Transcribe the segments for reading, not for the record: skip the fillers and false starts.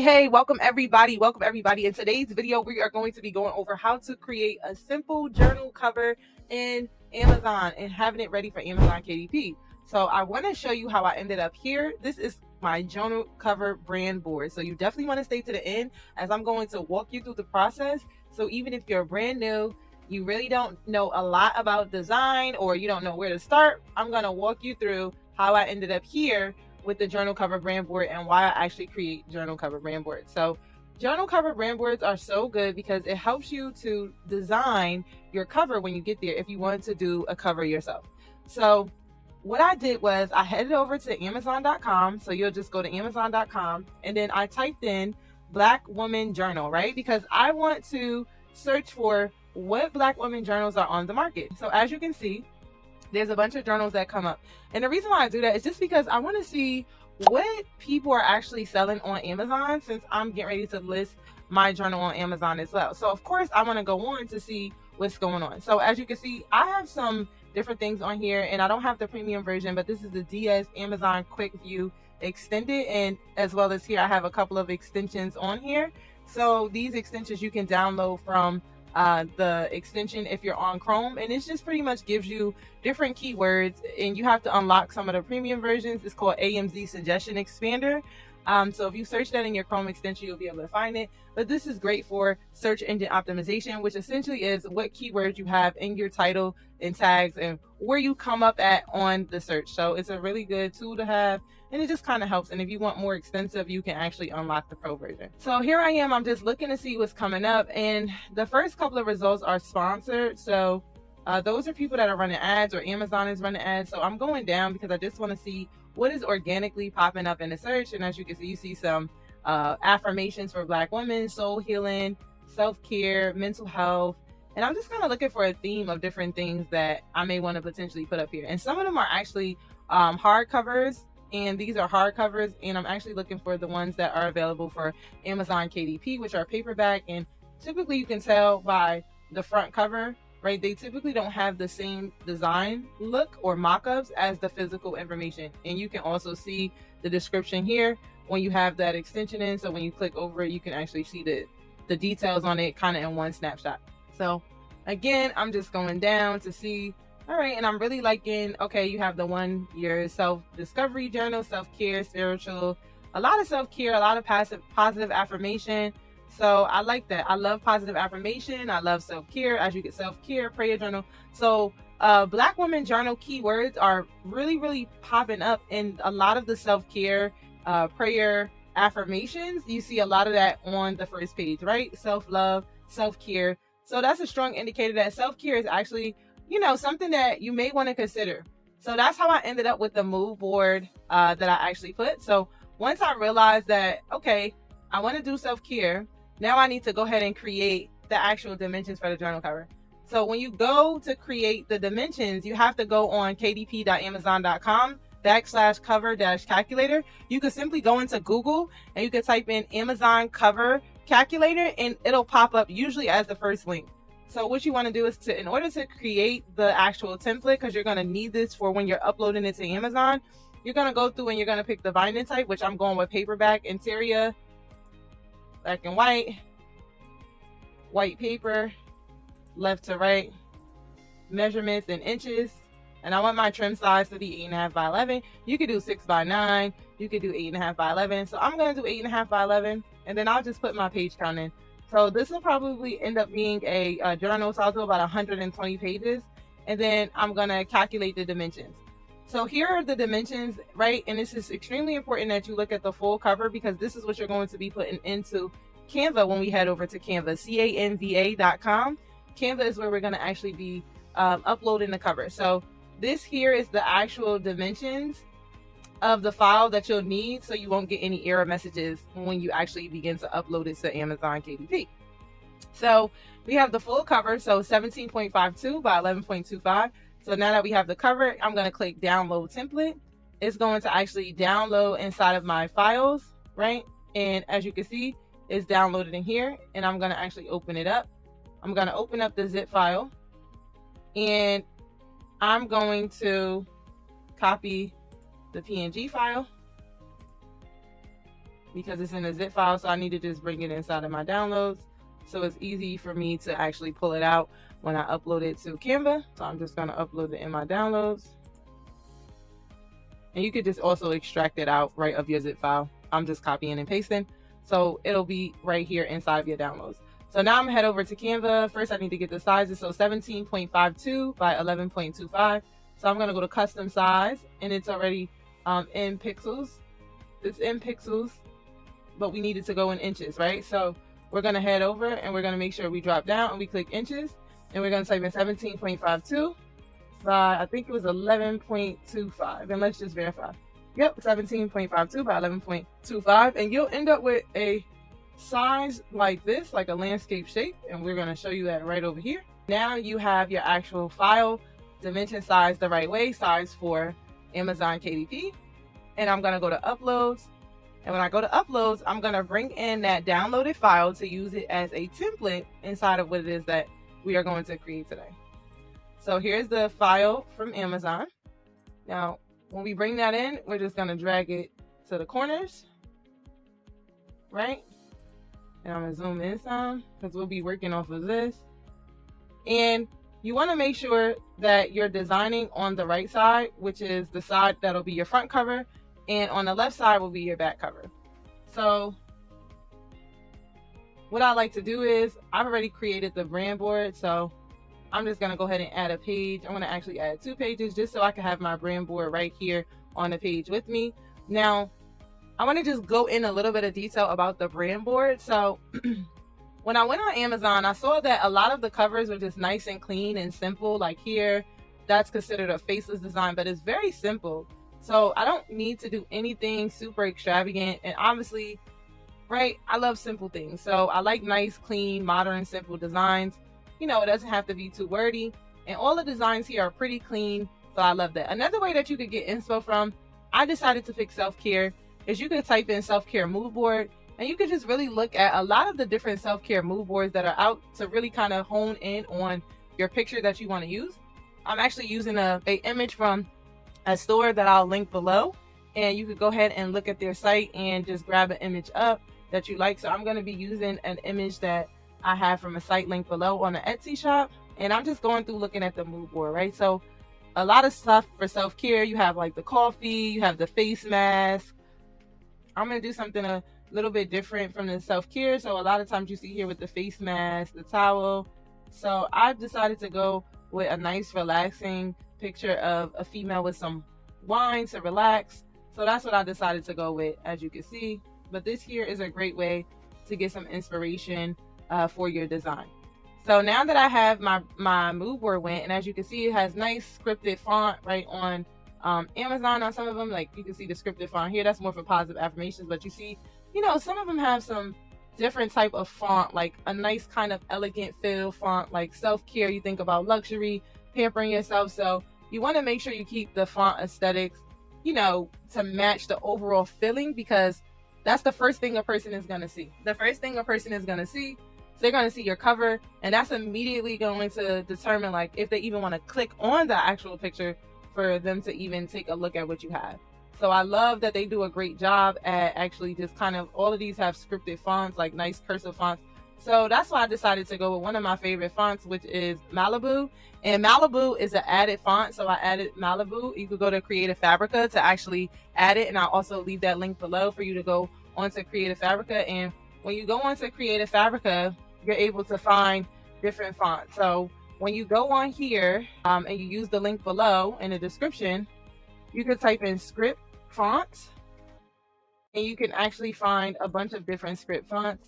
Hey, welcome everybody. In today's video, we are going to be going over how to create a simple journal cover in Amazon and having it ready for Amazon KDP. So I want to show you how I ended up here. This is my journal cover brand board. So you definitely want to stay to the end as I'm going to walk you through the process. So even if you're brand new, you really don't know a lot about design or you don't know where to start, I'm going to walk you through how I ended up here with the journal cover brand board and why I actually create journal cover brand boards. So journal cover brand boards are so good because it helps you to design your cover when you get there if you want to do a cover yourself. So what I did was I headed over to Amazon.com. So you'll just go to Amazon.com and then I typed in Black Woman Journal, right? Because I want to search for what Black women journals are on the market. So as you can see, there's a bunch of journals that come up. And the reason why I do that is just because I want to see what people are actually selling on Amazon, since I'm getting ready to list my journal on Amazon as well. So of course I want to go on to see what's going on. So as you can see, I have some different things on here and I don't have the premium version, but this is the DS Amazon Quick View Extended, and as well as here I have a couple of extensions on here. So these extensions you can download from the extension if you're on Chrome, and it just pretty much gives you different keywords and you have to unlock some of the premium versions. It's called AMZ Suggestion Expander. So if you search that in your Chrome extension, you'll be able to find it. But this is great for search engine optimization, which essentially is what keywords you have in your title and tags and where you come up at on the search. So it's a really good tool to have, and it just kind of helps. And if you want more extensive, you can actually unlock the pro version. So here I am, I'm just looking to see what's coming up, and the first couple of results are sponsored. So those are people that are running ads, or Amazon is running ads. So I'm going down because I just want to see what is organically popping up in the search. And as you can see, you see some affirmations for Black women, soul healing, self-care, mental health. And I'm just kind of looking for a theme of different things that I may want to potentially put up here. And some of them are actually hardcovers, and these are hardcovers. And I'm actually looking for the ones that are available for Amazon KDP, which are paperback. And typically you can tell by the front cover, right? They typically don't have the same design look or mock-ups as the physical information. And you can also see the description here when you have that extension in. So when you click over it, you can actually see the details on it kind of in one snapshot. So again, I'm just going down to see, all right, and I'm really liking, okay, you have the 1 year self-discovery journal, self-care, spiritual, a lot of self-care, a lot of positive affirmation. So I like that. I love positive affirmation. I love self-care. As you get self-care, prayer journal. So Black women journal keywords are really popping up in a lot of the self-care, prayer, affirmations. You see a lot of that on the first page, right? Self-love, self-care. So that's a strong indicator that self-care is actually, you know, something that you may want to consider. So that's how I ended up with the mood board that I actually put. So once I realized that, okay, I want to do self-care, now I need to go ahead and create the actual dimensions for the journal cover. So when you go to create the dimensions, you have to go on kdp.amazon.com/cover-calculator. You could simply go into Google and you can type in Amazon cover calculator and it'll pop up usually as the first link. So what you want to do is in order to create the actual template, because you're going to need this for when you're uploading it to Amazon, you're going to go through and you're going to pick the binding type, which I'm going with paperback, interior, black and white, white paper, left to right, measurements in inches. And I want my trim size to be 8.5 by 11. You could do 6 by 9. You could do 8.5 by 11. So I'm going to do 8.5 by 11. And then I'll just put my page count in. So this will probably end up being a journal. So I'll do about 120 pages. And then I'm going to calculate the dimensions. So here are the dimensions, right? And this is extremely important that you look at the full cover, because this is what you're going to be putting into Canva when we head over to Canva, CANVA.com. Canva is where we're going to actually be uploading the cover. So this here is the actual dimensions of the file that you'll need, so you won't get any error messages when you actually begin to upload it to Amazon KDP. So we have the full cover, so 17.52 by 11.25. So now that we have the cover, I'm going to click download template. It's going to actually download inside of my files, right? And as you can see, it's downloaded in here, and I'm going to actually open it up. I'm going to open up the zip file, and I'm going to copy the PNG file. because it's in a zip file, so I need to just bring it inside of my downloads so it's easy for me to actually pull it out when I upload it to Canva. So I'm just going to upload it in my downloads, and you could just also extract it out right of your zip file. I'm just copying and pasting, so it'll be right here inside of your downloads. So now I'm gonna head over to Canva. First I need to get the sizes, so 17.52 by 11.25. So I'm gonna go to custom size, and it's already in pixels. It's in pixels, but we need it to go in inches, right? So we're gonna head over and we're gonna make sure we drop down and we click inches, and we're gonna type in 17.52 by, I think it was 11.25, and let's just verify. Yep, 17.52 by 11.25, and you'll end up with a size like this, like a landscape shape, and we're going to show you that right over here. Now you have your actual file dimension size the right way, size for Amazon KDP. And I'm going to go to uploads, and when I go to uploads, I'm going to bring in that downloaded file to use it as a template inside of what it is that we are going to create today. So here's the file from Amazon. Now when we bring that in, we're just going to drag it to the corners, right? And I'm going to zoom in some because we'll be working off of this. And you want to make sure that you're designing on the right side, which is the side that'll be your front cover, and on the left side will be your back cover. So what I like to do is, I've already created the brand board, so I'm just going to go ahead and add a page. I'm going to actually add 2 pages just so I can have my brand board right here on the page with me. Now I want to just go in a little bit of detail about the brand board. So when I went on Amazon, I saw that a lot of the covers were just nice and clean and simple. Like here, that's considered a faceless design, but it's very simple. So I don't need to do anything super extravagant. And obviously, right, I love simple things. So I like nice, clean, modern, simple designs. You know, it doesn't have to be too wordy. And all the designs here are pretty clean. So I love that. Another way that you could get inspo from, I decided to pick self-care, is you could type in self-care mood board, and you could just really look at a lot of the different self-care mood boards that are out to really kind of hone in on your picture that you want to use. I'm actually using a image from a store that I'll link below, and you could go ahead and look at their site and just grab an image up that you like. So I'm going to be using an image that I have from a site link below on the Etsy shop, and I'm just going through looking at the mood board, right? So a lot of stuff for self-care. You have like the coffee, you have the face mask. I'm going to do something a little bit different from the self-care. So a lot of times you see here with the face mask, the towel. So I've decided to go with a nice relaxing picture of a female with some wine to relax. So that's what I decided to go with, as you can see. But this here is a great way to get some inspiration for your design. So now that I have my mood board went, and as you can see, it has nice scripted font right on Amazon on some of them. Like you can see the scripted font here, that's more for positive affirmations, but you see, you know, some of them have some different type of font, like a nice kind of elegant feel font, like self-care. You think about luxury, pampering yourself. So you want to make sure you keep the font aesthetics, you know, to match the overall feeling, because that's the first thing a person is going to see. The first thing a person is going to see, they're going to see your cover, and that's immediately going to determine like if they even want to click on the actual picture for them to even take a look at what you have. So I love that they do a great job at actually just kind of, all of these have scripted fonts, like nice cursive fonts. So that's why I decided to go with one of my favorite fonts, which is Malibu. And Malibu is an added font, so I added Malibu. You could go to Creative Fabrica to actually add it, and I'll also leave that link below for you to go onto Creative Fabrica. And when you go onto Creative Fabrica, you're able to find different fonts. So when you go on here and you use the link below in the description, you can type in script fonts, and you can actually find a bunch of different script fonts.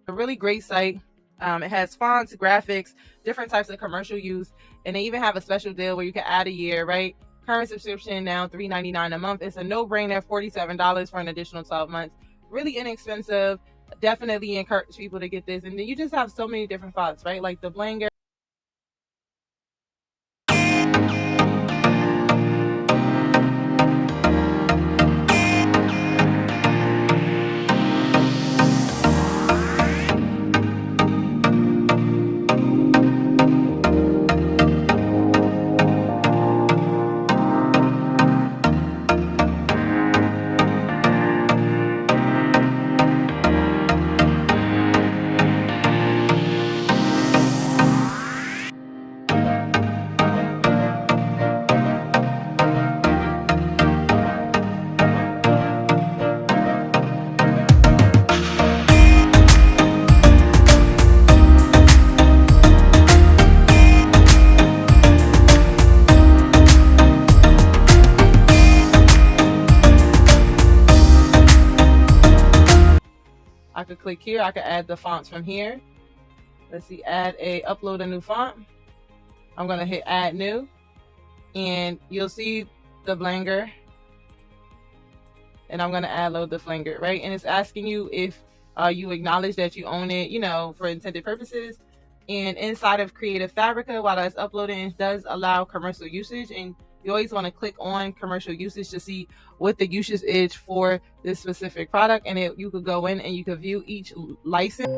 A really great site. It has fonts, graphics, different types of commercial use, and they even have a special deal where you can add a year, right? Current subscription now $3.99 a month. It's a no-brainer, $47 for an additional 12 months. Really inexpensive. Definitely encourage people to get this. And then you just have so many different fonts, right? Like the Blanger. I could click here. I could add the fonts from here. Let's see, upload a new font. I'm going to hit add new, and you'll see the Blanger, and I'm going to add load the Flanger, right? And it's asking you if you acknowledge that you own it, you know, for intended purposes. And inside of Creative Fabrica, while that's uploading, it does allow commercial usage, and you always want to click on commercial usage to see what the usage is for this specific product, and you could go in and you could view each license.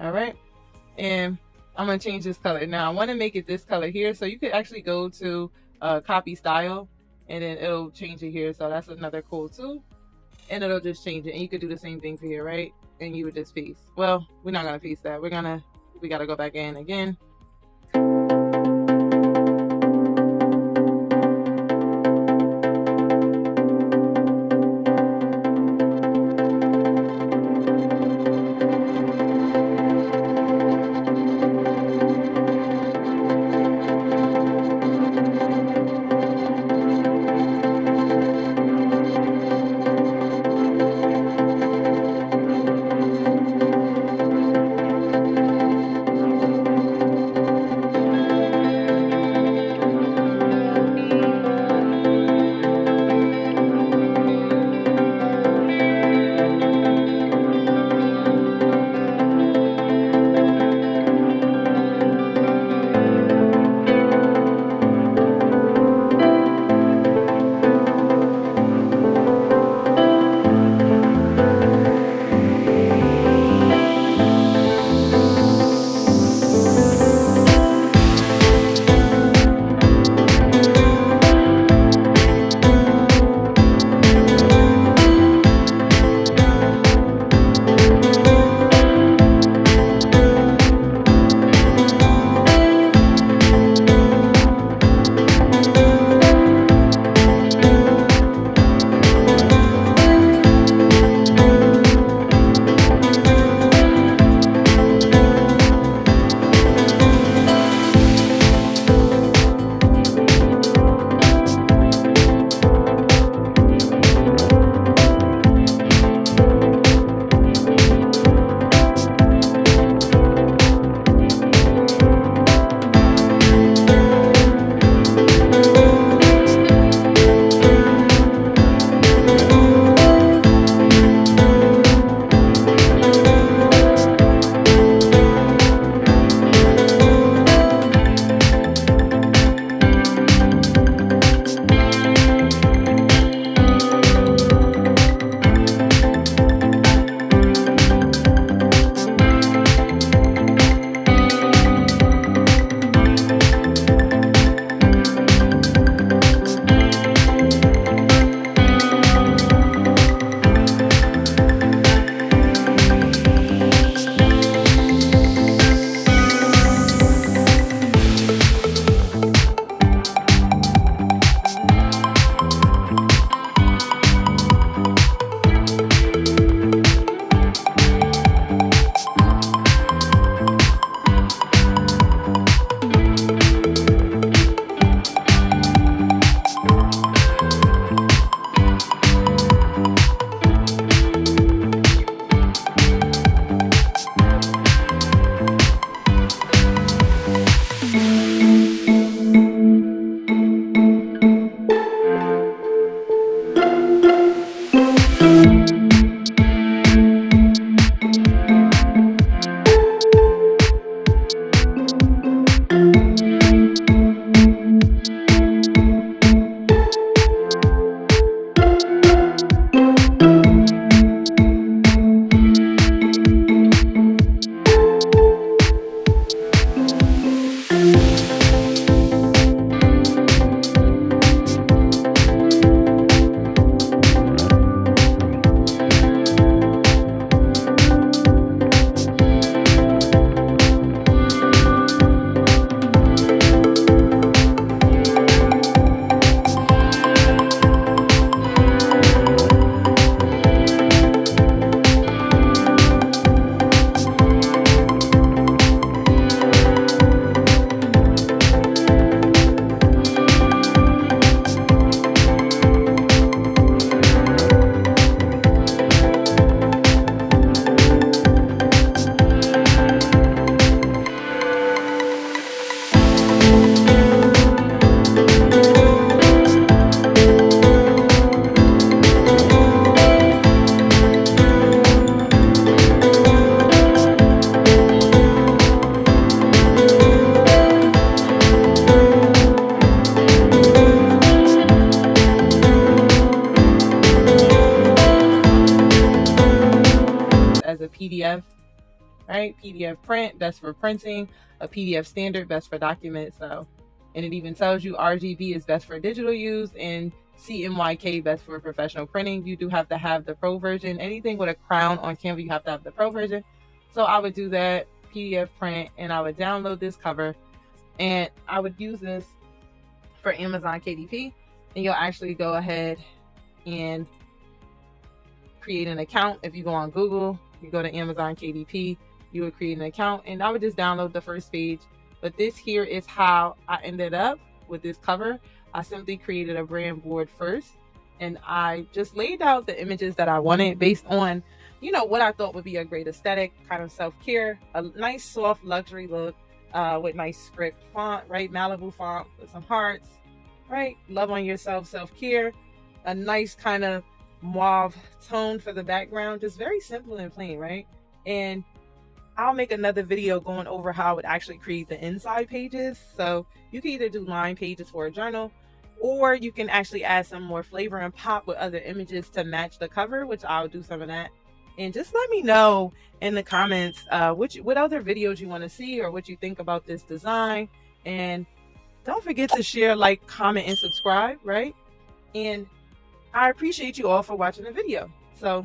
All right, and I'm gonna change this color. Now I want to make it this color here, so you could actually go to copy style, and then it'll change it here. So that's another cool tool, and it'll just change it. And you could do the same thing for here, right? And you would just paste. Well, we're not gonna paste that. We gotta go back in again. right? PDF print, best for printing. A PDF standard, best for documents. So, and it even tells you RGB is best for digital use, and CMYK best for professional printing. You do have to have the pro version. Anything with a crown on Canva, you have to have the pro version. So I would do that, PDF print, and I would download this cover, and I would use this for Amazon KDP. And you'll actually go ahead and create an account. If you go on Google, you go to Amazon KDP, you would create an account, and I would just download the first page. But this here is how I ended up with this cover. I simply created a brand board first, and I just laid out the images that I wanted based on, you know, what I thought would be a great aesthetic, kind of self-care, a nice soft luxury look with nice script font, right? Malibu font with some hearts, right? Love on yourself, self-care, a nice kind of mauve tone for the background, just very simple and plain, right? And I'll make another video going over how I would actually create the inside pages. So you can either do line pages for a journal, or you can actually add some more flavor and pop with other images to match the cover, which I'll do some of that. And just let me know in the comments what other videos you want to see, or what you think about this design. And don't forget to share, like, comment, and subscribe, right? And I appreciate you all for watching the video. So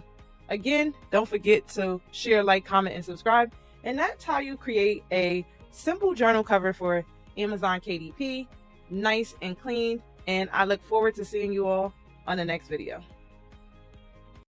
again, don't forget to share, like, comment, and subscribe. And that's how you create a simple journal cover for Amazon KDP, nice and clean. And I look forward to seeing you all on the next video.